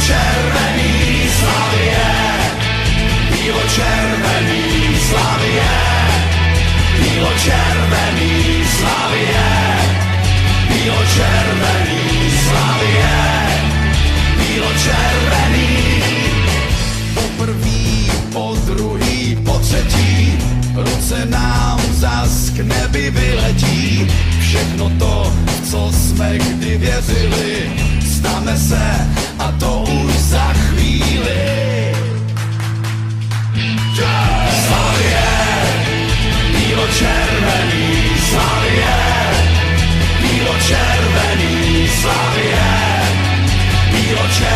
Bílo-červený Slavie, bílo-červený Slavie, bílo-červený Slavie, bílo-červený Slavie, bílo-červený. Po prvý, po druhý, po třetí, ruce nám zas k nebi vyletí. Všechno to, co jsme kdy věřili, stane se